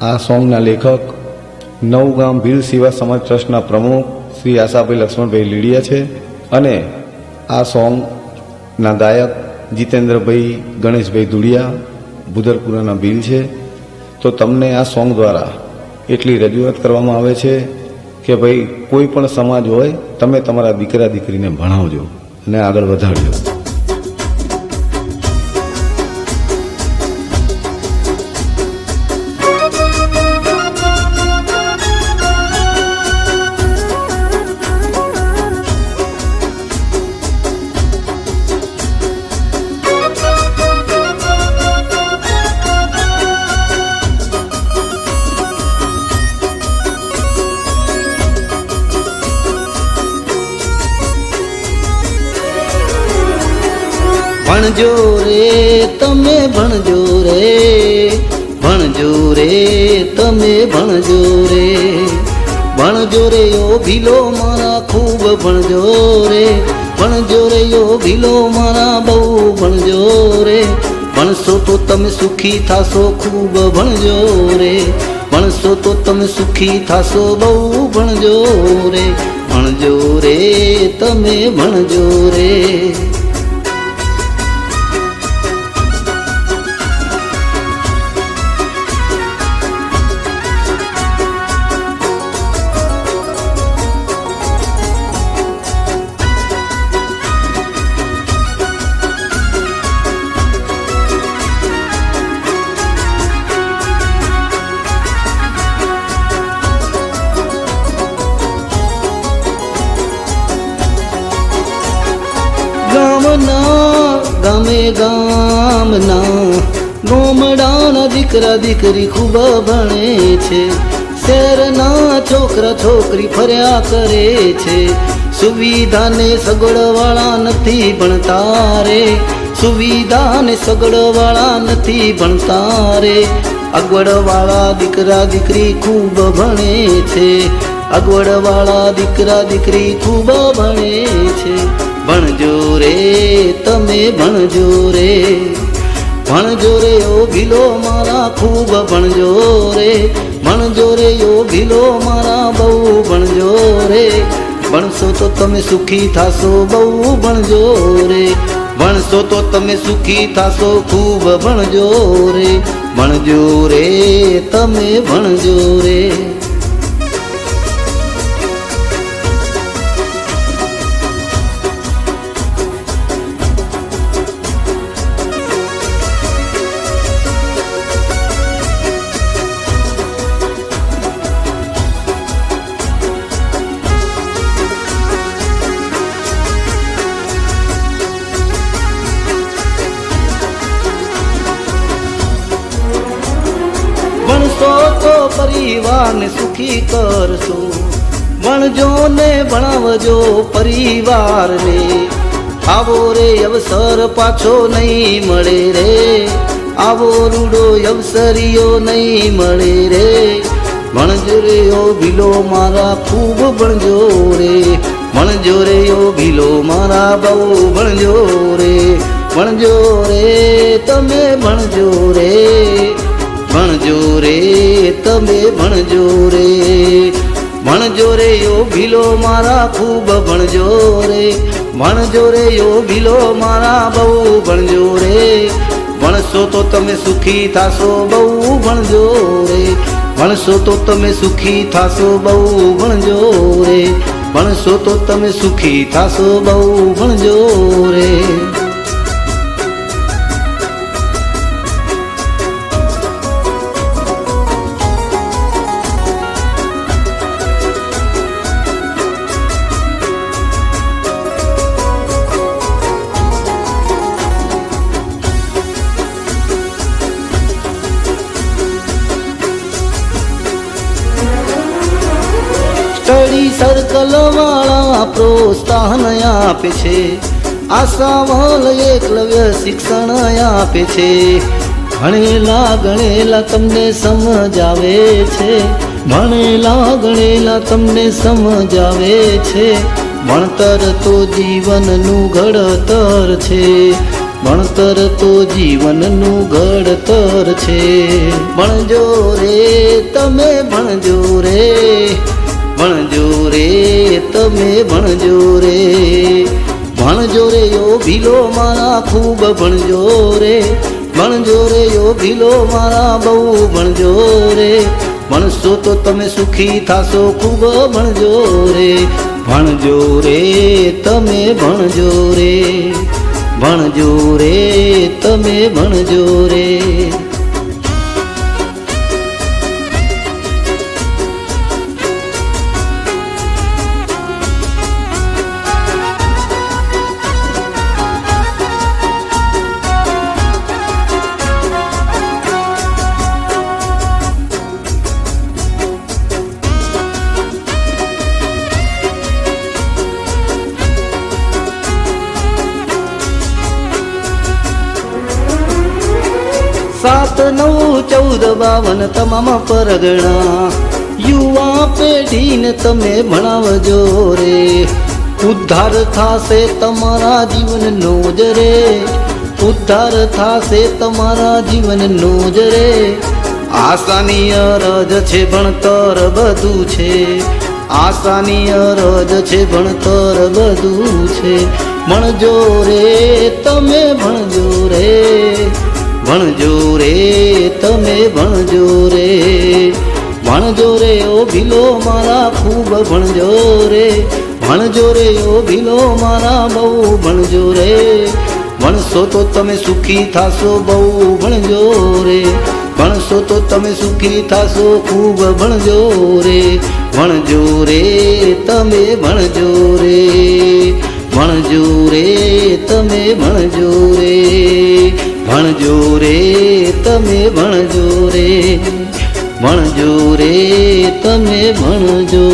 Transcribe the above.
આ સોંગના લેખક નવગામ ભીલ સેવા સમાજ ટ્રસ્ટના પ્રમુખ શ્રી આશાભાઈ લક્ષ્મણભાઈ લીડિયા છે અને આ સોંગના ગાયક જીતેન્દ્રભાઈ ગણેશભાઈ ધુડિયા ભુદરપુરાના ભીલ છે. તો તમને આ સોંગ દ્વારા એટલી રજૂઆત કરવામાં આવે છે કે ભાઈ કોઈ પણ સમાજ હોય તમે તમારા દીકરા દીકરીને ભણાવજો અને આગળ વધારજો. ભણજો રે તમે ભણજો રે, ભણજો રે તમે ભણજો રે, ભણજો રે ઓ ભીલો મારા ખૂબ ભણજો રે, ભણજો રે ઓ ભીલો મારા બહુ ભણજો રે, ભણશો તો તમે સુખી થાશો ખૂબ ભણજો રે, ભણશો તો તમે સુખી થાશો બહુ ભણજો રે, ભણજો રે તમે ભણજો રે. ગામે ગામના ગોમડાના દીકરા દીકરી ખૂબ ભણે છે, શહેરના છોકરા છોકરી ફર્યા કરે છે, સુવિધાને સગવડવાળા નથી ભણતા રે, સુવિધાને સગવડવાળા નથી ભણતા રે, અગવડવાળા દીકરા દીકરી ખૂબ ભણે છે, અગવડવાળા દીકરા દીકરી ખૂબ ભણે છે, ભણજો રે તમે ભણજો રે, ભણજો રે ઓ ભીલો મારા ખૂબ ભણજો રે, ભણજો રે ઓ ભીલો મારા બહુ ભણજો રે, ભણશો તો તમે સુખી થાશો બહુ ભણજો રે, ભણશો તો તમે સુખી થાશો ખૂબ ભણજો રે, ભણજો રે તમે ભણજો રે. ભણશો તો પરિવારને સુખી કરશો, ભણજો ને ભણાવજો પરિવારને, આવો રે અવસર પાછો નહીં મળે રે, આવો રૂડો અવસરીઓ નહીં મળે રે, ભણજો રે ઓ ભીલો મારા ખૂબ ભણજો રે, ભણજો રે ઓ ભીલો મારા બહુ ભણજો રે, ભણજો રે તમે ભણજો રે, ભણજો રે તમે ભણજો રે, ભણજો રે ઓ ભીલો મારા ખૂબ ભણજો રે, ભણજો રે ઓ ભીલો મારા બહુ ભણજો રે, ભણશો તો તમે સુખી થાશો બહુ ભણજો રે, ભણશો તો તમે સુખી થાશો બહુ ભણજો રે, ભણશો તો તમે સુખી થાશો બહુ ભણજો રે. સ્ટડી સર્કલ વાળા પ્રોત્સાહન આપે છે, આશાવાલ એકલવ્ય શિક્ષણ આપે છે, ભણેલા ગણેલા તમને સમજાવે છે, ભણેલા ગણેલા તમને સમજાવે છે, ભણતર તો જીવનનું ઘડતર છે, ભણતર તો જીવનનું ઘડતર છે. ભણજો રે તમે ભણજો રે, ભણજો રે તમે ભણજો રે, ભણજો રે યો ભીલો મારા ખૂબ ભણજો રે, ભણજો રે યો ભીલો મારા બહુ ભણજો રે, ભણશો તો તમે સુખી થાશો ખૂબ ભણજો રે, ભણજો રે તમે ભણજો રે, ભણજો રે તમે ભણજો રે. સાત નવ 14 52 તમામ પરગણા, યુવા પેઢીને તમે ભણાવજો રે, ઉદ્ધાર થાશે તમારા જીવનનો જ રે, ઉદ્ધાર થાશે તમારા જીવનનો જ રે. આશાની અરજ છે ભણતર બધું છે, આશાની અરજ છે ભણતર બધું છે, ભણજો રે તમે ભણજો રે, ભણજો રે તમે ભણજો રે, ભણજો રે ઓ ભીલો મારા ખૂબ ભણજો રે, ભણજો રે ઓ ભીલો મારા બહુ ભણજો રે, ભણશો તો તમે સુખી થાશો બહુ ભણજો રે, ભણશો તો તમે સુખી થાશો ખૂબ ભણજો રે, ભણજો રે તમે ભણજો રે, ભણજો રે તમે ભણજો રે, ભણજો રે તમે ભણજો રે, ભણજો રે તમે ભણજો